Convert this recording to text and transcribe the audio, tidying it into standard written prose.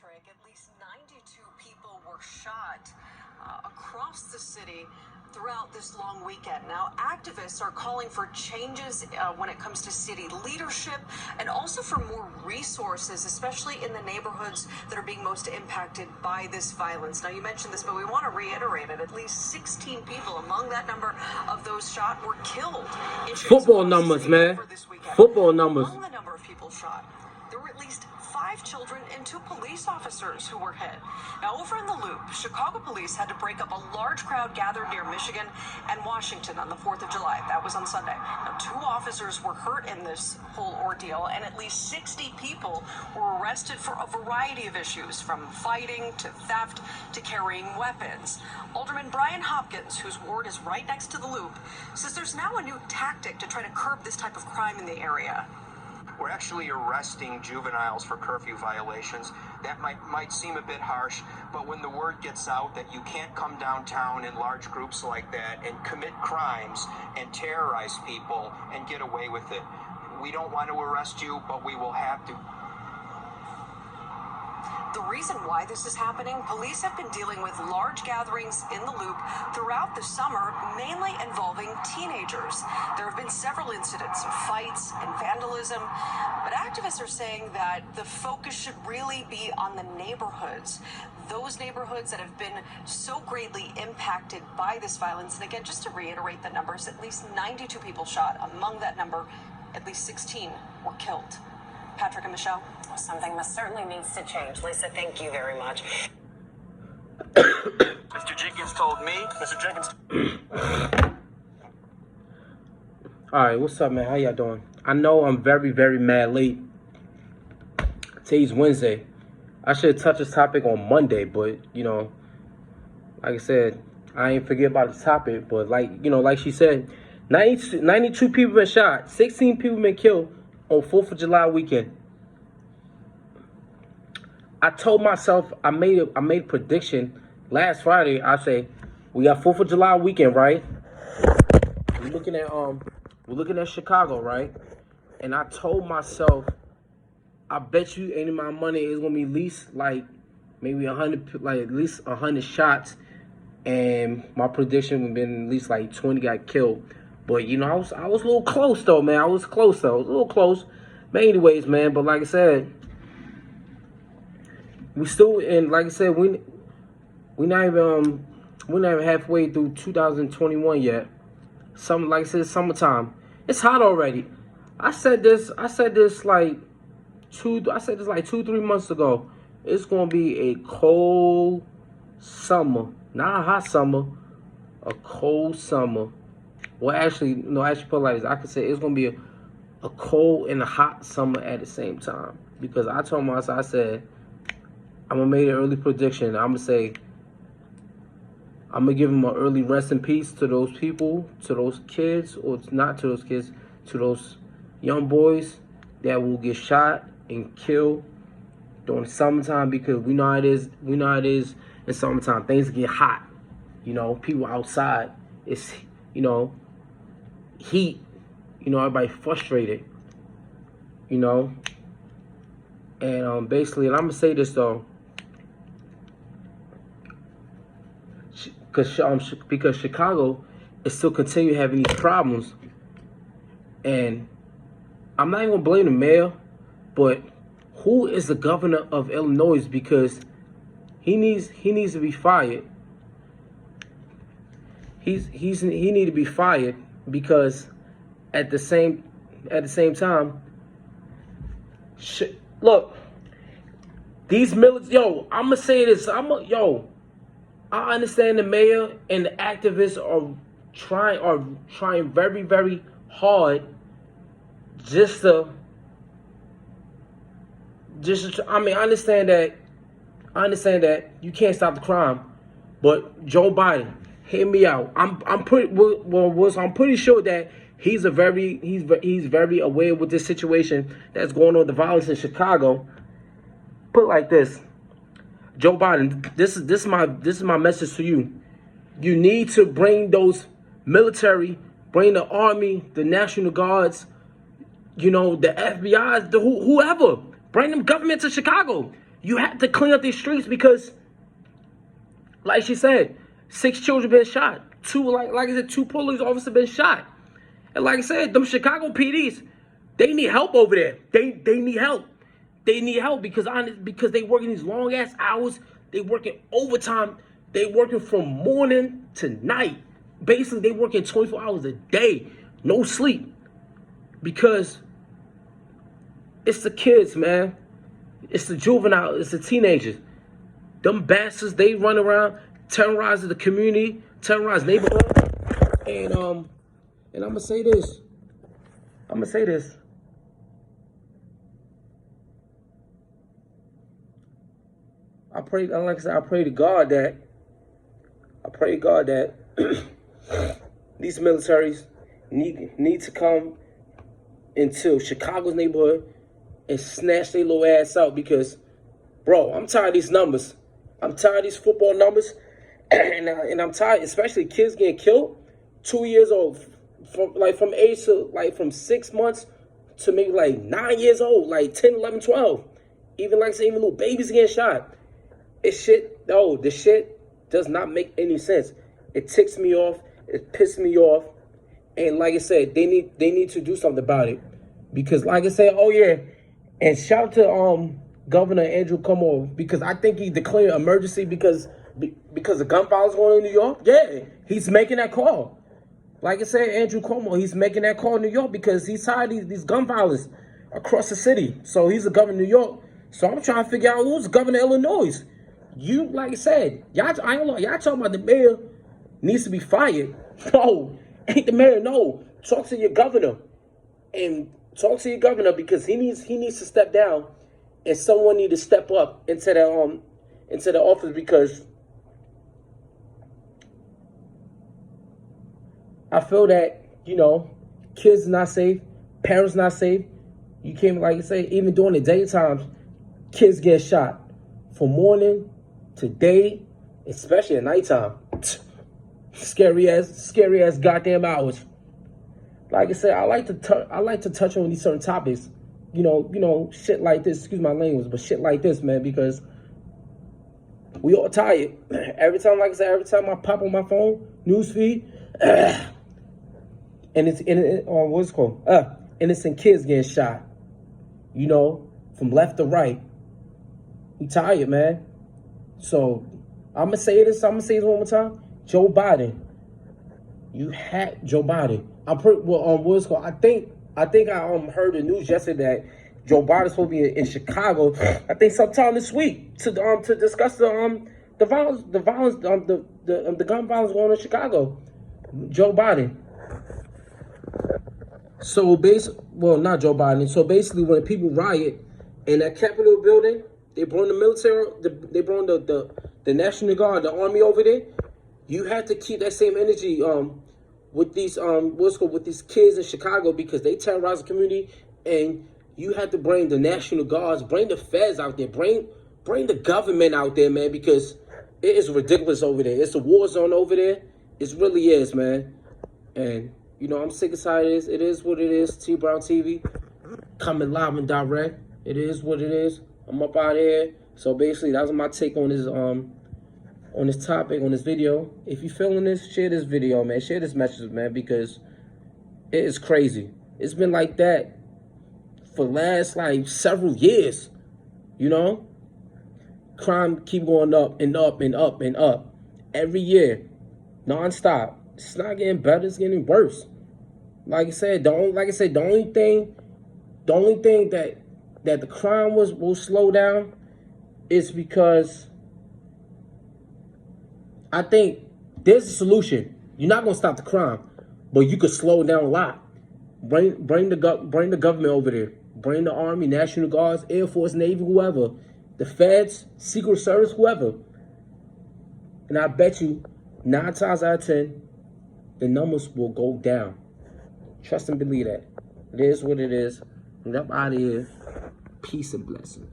Patrick, at least 92 people were shot across the city throughout this long weekend. Now, activists are calling for changes when it comes to city leadership and also for more resources, especially in the neighborhoods that are being most impacted by this violence. Now, you mentioned this, but we want to reiterate it. At least 16 people among that number of those shot were killed. Football numbers, man. Football numbers. Among the number of people shot, there were at least 5 children and 2 police officers who were hit. Now, over in the Loop, Chicago police had to break up a large crowd gathered near Michigan and Washington on the 4th of July. That was on Sunday. Now, 2 officers were hurt in this whole ordeal, and at least 60 people were arrested for a variety of issues, from fighting to theft to carrying weapons. Alderman Brian Hopkins, whose ward is right next to the Loop, says there's now a new tactic to try to curb this type of crime in the area. We're actually arresting juveniles for curfew violations. That might seem a bit harsh, but when the word gets out that you can't come downtown in large groups like that and commit crimes and terrorize people and get away with it, we don't want to arrest you, but we will have to. The reason why this is happening, police have been dealing with large gatherings in the Loop throughout the summer, mainly involving teenagers. There have been several incidents of fights and vandalism, but activists are saying that the focus should really be on the neighborhoods, those neighborhoods that have been so greatly impacted by this violence. And again, just to reiterate the numbers, at least 92 people shot. Among that number, at least 16 were killed. Patrick and Michelle? Something must certainly needs to change. Lisa, thank you very much. Mr. Jenkins told me. Mr. Jenkins. All right, what's up, man? How y'all doing? I know I'm very, very mad late. Today's Wednesday. I should touch this topic on Monday, but, you know, like I said, I ain't forget about the topic. But, like she said, 92 people been shot. 16 people been killed on 4th of July weekend. I told myself, I made a prediction last Friday. I say, we got 4th of July weekend, right? We're looking at Chicago, right? And I told myself, I bet you any of my money is gonna be at least like maybe 100, like at least 100 shots, and my prediction would have been at least like 20 got killed. But you know, I was a little close though, man. I was a little close. But anyways, man. But like I said, we still, and like I said, we're not even halfway through 2021 yet. Like I said, summertime. It's hot already. I said this like 2-3 months ago. It's gonna be a cold summer, not a hot summer, a cold summer. Well, actually, no, put it like this. I could say it's gonna be a cold and a hot summer at the same time, because I told myself, I said, I'm gonna make an early prediction. I'm gonna give them an early rest in peace to those people, to those kids, or not to those kids, to those young boys that will get shot and killed during summertime, because we know how it is. We know how it is in summertime. Things get hot. You know, people outside. It's, you know, heat. You know, everybody frustrated. You know, and basically, and I'm gonna say this though. Because Chicago is still continue having these problems, and I'm not even gonna blame the mayor, but who is the governor of Illinois? Because he needs to be fired. He need to be fired, because at the same time, look, these military, I'm gonna say this, I understand the mayor and the activists are trying very, very hard I mean, I understand that you can't stop the crime, but Joe Biden, hear me out. I'm pretty sure that he's very aware with this situation that's going on, the violence in Chicago. Put it like this. Joe Biden, this is my message to you. You need to bring those military, bring the Army, the National Guards, you know, the FBI, whoever. Bring them government to Chicago. You have to clean up these streets because, like she said, 6 children been shot. Like I said, 2 police officers been shot. And like I said, them Chicago PDs, they need help over there. They need help. They need help because they working these long ass hours. They working overtime. They working from morning to night. Basically, they working 24 hours a day, no sleep. Because it's the kids, man. It's the juvenile. It's the teenagers. Them bastards, they run around, terrorizing the community, terrorize neighborhood. And I'm gonna say this. I pray to God that these militaries need to come into Chicago's neighborhood and snatch their little ass out because, bro, I'm tired of these numbers. I'm tired of these football numbers, and I'm tired, especially kids getting killed, 2 years old, from age to from 6 months to maybe 9 years old, 10, 11, 12. Even even little babies getting shot. This shit does not make any sense. It ticks me off. It pisses me off. And like I said, they need to do something about it. Because like I said, oh yeah, and shout out to Governor Andrew Cuomo, because I think he declared emergency because the gun violence going on in New York. Yeah, he's making that call. Like I said, Andrew Cuomo, he's making that call in New York because he's tired of these gun violence across the city. So he's the governor of New York. So I'm trying to figure out who's the governor of Illinois. You, like I said, y'all talking about the mayor needs to be fired. No, ain't the mayor. No, talk to your governor, and talk to your governor because he needs to step down, and someone need to step up into the office because I feel that kids not safe, parents not safe. You can't, like I say, even during the daytime, kids get shot from morning to day, especially at nighttime. Scary ass goddamn hours. Like I said, I like to touch on these certain topics. Shit like this. Excuse my language, but shit like this, man, because we all tired. Every time I pop on my phone, newsfeed, and it's what's it called? Innocent kids getting shot. From left to right. I'm tired, man. So I'm gonna say this one more time. Joe Biden. You had Joe Biden. What's it called? I think I heard the news yesterday that Joe Biden's supposed to be in Chicago. I think sometime this week to discuss the gun violence going on in Chicago. Joe Biden. So not Joe Biden. So basically, when people riot in that Capitol building, they brought the military. They brought the National Guard, the army over there. You have to keep that same energy with these with these kids in Chicago because they terrorize the community, and you have to bring the National Guards, bring the feds out there, bring the government out there, man, because it is ridiculous over there. It's a war zone over there. It really is, man. And I'm sick and tired of this. It is what it is. T Brown TV coming live and direct. It is what it is. I'm up out here. So basically, that was my take on this topic, on this video. If you feeling this, share this video, man. Share this message, man, because it is crazy. It's been like that for the last several years. Crime keep going up and up and up and up every year, nonstop. It's not getting better. It's getting worse. Like I said, the only thing that the crime will slow down is because I think there's a solution. You're not gonna stop the crime, but you could slow it down a lot. Bring the government over there. Bring the Army, National Guards, Air Force, Navy, whoever, the Feds, Secret Service, whoever. And I bet you 9 times out of 10, the numbers will go down. Trust and believe that. It is what it is. And I'm out of here. Peace and blessings.